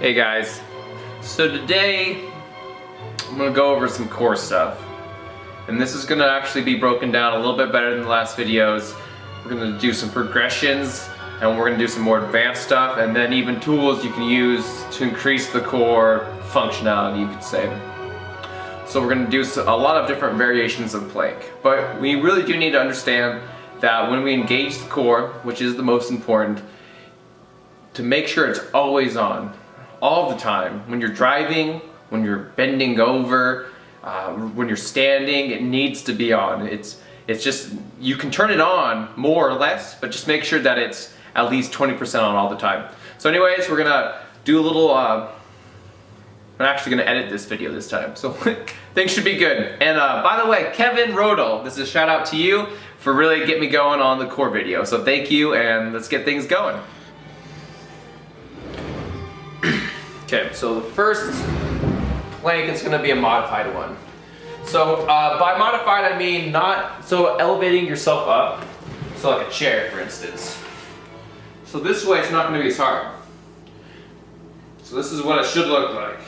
Hey guys, so today I'm going to go over some core stuff, and this is going to actually be broken down a little bit better than the last videos. We're going to do some progressions, and we're going to do some more advanced stuff, and then even tools you can use to increase the core functionality, you could say. So we're going to do a lot of different variations of plank, but we really do need to understand that when we engage the core, which is the most important, to make sure it's always on, all the time. When you're driving, when you're bending over, when you're standing, it needs to be on. It's just, you can turn it on more or less, but just make sure that it's at least 20% on all the time. So anyways, we're gonna do a little, I'm actually gonna edit this video this time, so things should be good. And by the way, Kevin Rodel, this is a shout out to you for really getting me going on the core video. So thank you, and let's get things going. Okay, so the first plank is going to be a modified one. So by modified I mean not so elevating yourself up, so like a chair for instance. So this way it's not going to be as hard. So this is what it should look like.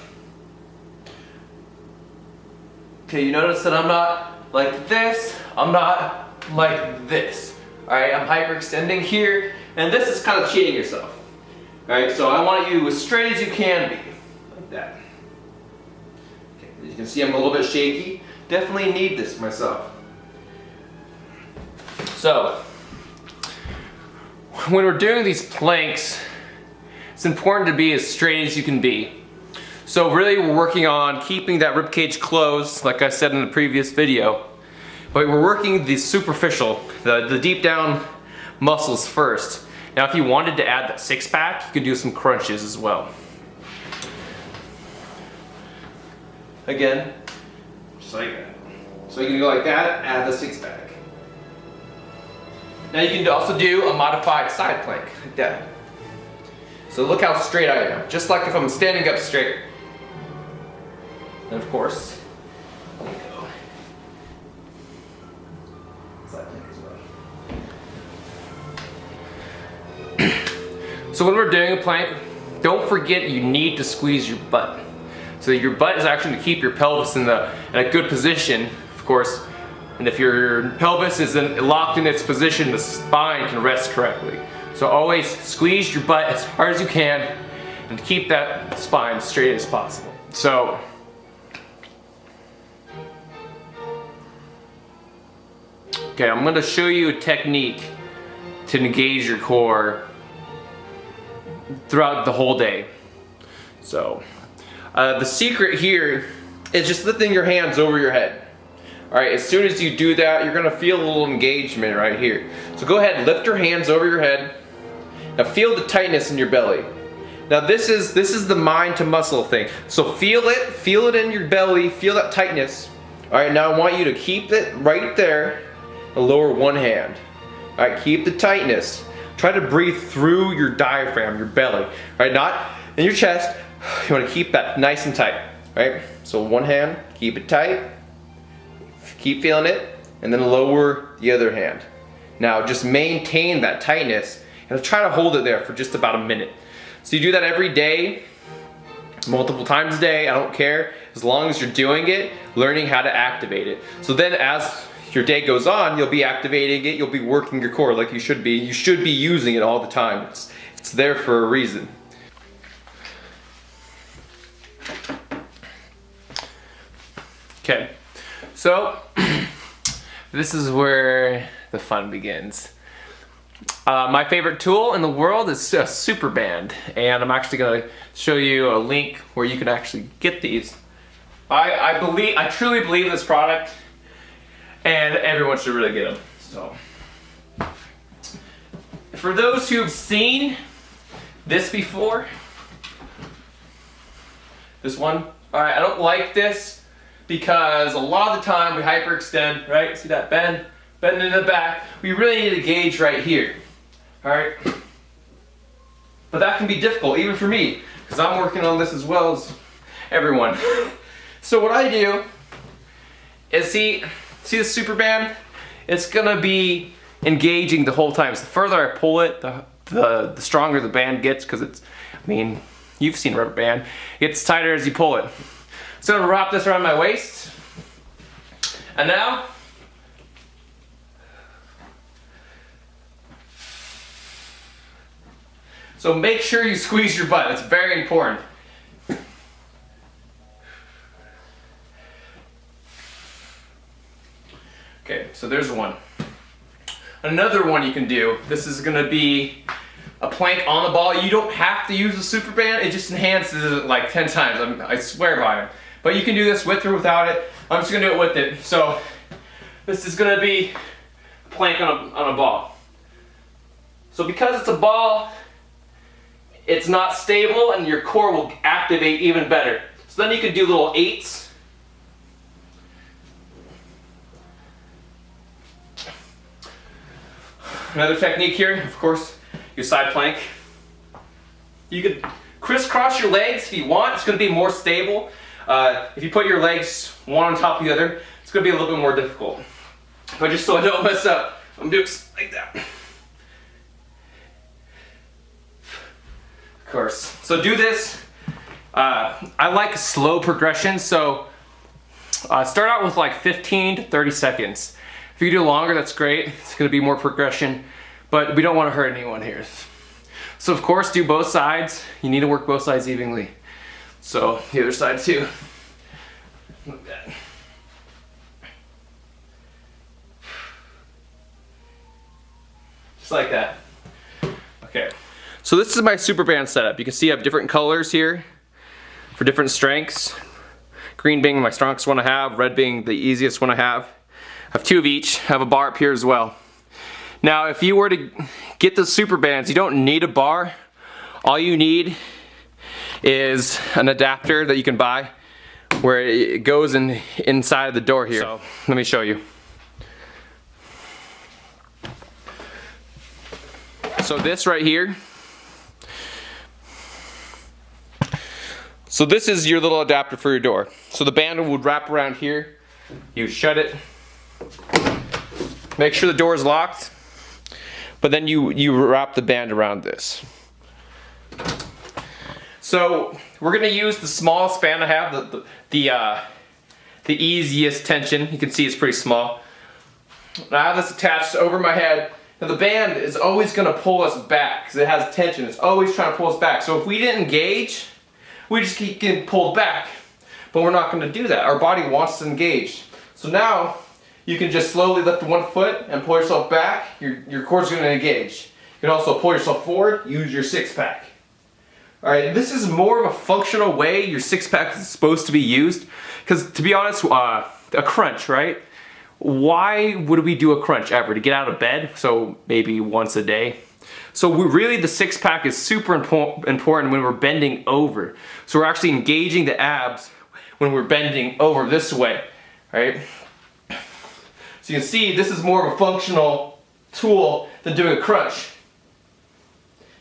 Okay, you notice that I'm not like this, I'm not like this. Alright, I'm hyperextending here, and this is kind of cheating yourself. Alright, so I want you as straight as you can be, like that. Okay, as you can see I'm a little bit shaky. Definitely need this myself. So, when we're doing these planks, it's important to be as straight as you can be. So really we're working on keeping that ribcage closed, like I said in the previous video. But we're working the superficial, the deep down muscles first. Now if you wanted to add that six pack, you could do some crunches as well. Again, just like that. So you can go like that, add the six pack. Now you can also do a modified side plank, like that. So look how straight I am, just like if I'm standing up straight. And of course, there you go. Side plank as well. So when we're doing a plank, don't forget you need to squeeze your butt. So your butt is actually to keep your pelvis in a good position, of course. And if your pelvis isn't locked in its position, the spine can rest correctly. So always squeeze your butt as hard as you can and keep that spine straight as possible. So, okay, I'm going to show you a technique to engage your core throughout the whole day. So, the secret here is just lifting your hands over your head. Alright, as soon as you do that, you're going to feel a little engagement right here. So go ahead, lift your hands over your head. Now feel the tightness in your belly. Now this is the mind to muscle thing. So feel it in your belly, feel that tightness. Alright, now I want you to keep it right there and lower one hand. Alright, keep the tightness. Try to breathe through your diaphragm, your belly. Alright, not in your chest. You want to keep that nice and tight. Right? So one hand, keep it tight. Keep feeling it, and then lower the other hand. Now just maintain that tightness and try to hold it there for just about a minute. So you do that every day, multiple times a day, I don't care. As long as you're doing it, learning how to activate it. So then as your day goes on, you'll be activating it, you'll be working your core like you should be. You should be using it all the time. It's there for a reason. Okay, so this is where the fun begins. My favorite tool in the world is a super band, and I'm actually going to show you a link where you can actually get these. I truly believe in this product, and everyone should really get them. So, for those who've seen this before, this one, alright, I don't like this because a lot of the time we hyperextend, right? See that bend in the back. We really need to gauge right here, alright? But that can be difficult, even for me, because I'm working on this as well as everyone. So what I do is see the super band? It's gonna be engaging the whole time. So the further I pull it, the stronger the band gets, because it's, I mean, You've seen rubber band. It gets tighter as you pull it. So I'm gonna wrap this around my waist. And now, so make sure you squeeze your butt. It's very important. Okay, so there's one. Another one you can do, this is gonna be a plank on the ball. You don't have to use the super band, it just enhances it like 10 times, I swear by it. But you can do this with or without it. I'm just gonna do it with it. So this is gonna be a plank on a ball. So because it's a ball, it's not stable and your core will activate even better. So then you can do little 8s. Another technique here, of course, your side plank. You could crisscross your legs if you want. It's going to be more stable. If you put your legs one on top of the other, it's going to be a little bit more difficult. But just so I don't mess up, I'm doing like that. Of course. So do this. I like slow progression, so start out with like 15 to 30 seconds. If you do longer, that's great. It's going to be more progression, but we don't want to hurt anyone here. So of course, do both sides. You need to work both sides evenly. So the other side too. Like that. Just like that. Okay. So this is my super band setup. You can see I have different colors here for different strengths. Green being my strongest one I have, red being the easiest one I have. I have 2 of each. I have a bar up here as well. Now, if you were to get the super bands, you don't need a bar. All you need is an adapter that you can buy where it goes inside of the door here. So, let me show you. So this right here. So this is your little adapter for your door. So the band would wrap around here. You shut it. Make sure the door is locked, but then you wrap the band around this. So we're gonna use the smallest band I have, the easiest tension. You can see it's pretty small. I have this attached over my head. Now the band is always gonna pull us back because it has tension. It's always trying to pull us back. So if we didn't engage, we just keep getting pulled back. But we're not gonna do that. Our body wants to engage. So now, you can just slowly lift one foot and pull yourself back. Your core's going to engage. You can also pull yourself forward, use your 6-pack. Alright, this is more of a functional way your 6-pack is supposed to be used. Because to be honest, a crunch, right? Why would we do a crunch ever? To get out of bed? So maybe once a day. So really the 6-pack is super important when we're bending over. So we're actually engaging the abs when we're bending over this way. Right? So you can see this is more of a functional tool than doing a crunch.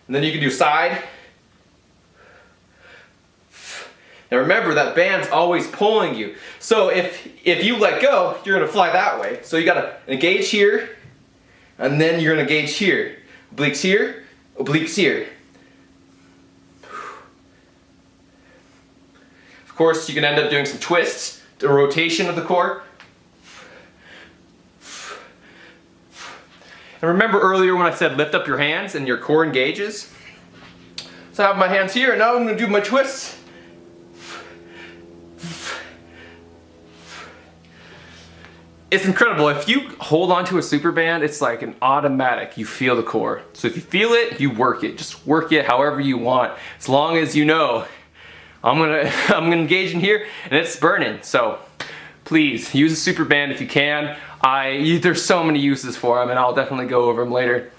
And then you can do side. Now remember that band's always pulling you. So if you let go, you're gonna fly that way. So you gotta engage here, and then you're gonna engage here. Obliques here, obliques here. Of course, you can end up doing some twists. The rotation of the core. And remember earlier when I said lift up your hands and your core engages? So I have my hands here and now I'm going to do my twists. It's incredible. If you hold onto a super band, it's like an automatic. You feel the core. So if you feel it, you work it. Just work it however you want. As long as you know I'm gonna engage in here and it's burning. So please use a super band if you can. There's so many uses for them and I'll definitely go over them later.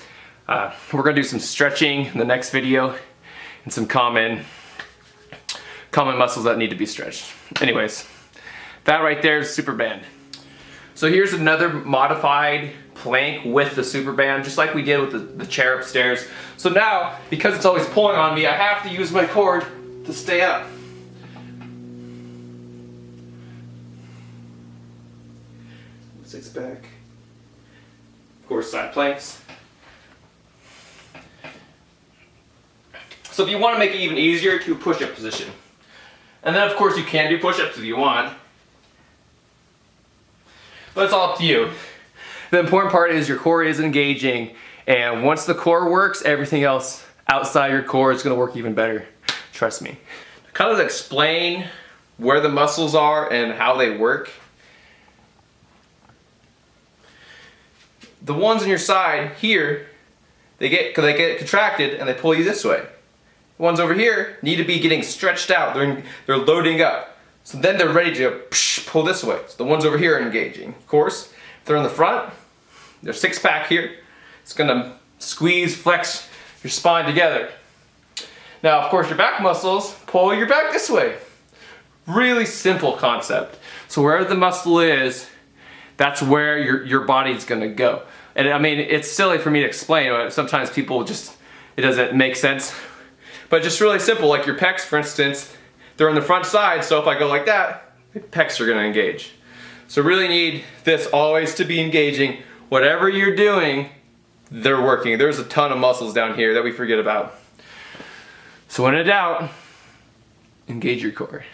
We're gonna do some stretching in the next video and some common muscles that need to be stretched. Anyways, that right there is super band. So here's another modified plank with the super band, just like we did with the chair upstairs. So now, because it's always pulling on me, I have to use my cord to stay up. Six back. Of course, side planks. So if you want to make it even easier, do push-up position. And then of course you can do push-ups if you want. But it's all up to you. The important part is your core is engaging, and once the core works, everything else outside your core is going to work even better. Trust me. To kind of explain where the muscles are and how they work. The ones on your side here, they get contracted and they pull you this way. The ones over here need to be getting stretched out. They're loading up. So then they're ready to pull this way. So the ones over here are engaging. Of course, if they're in the front, their six-pack here, it's gonna squeeze, flex your spine together. Now, of course, your back muscles pull your back this way. Really simple concept. So wherever the muscle is, that's where your body's gonna go. And I mean, it's silly for me to explain. Sometimes people just, it doesn't make sense. But just really simple, like your pecs, for instance, they're on the front side, so if I go like that, the pecs are gonna engage. So really need this always to be engaging. Whatever you're doing, they're working. There's a ton of muscles down here that we forget about. So when in doubt, engage your core.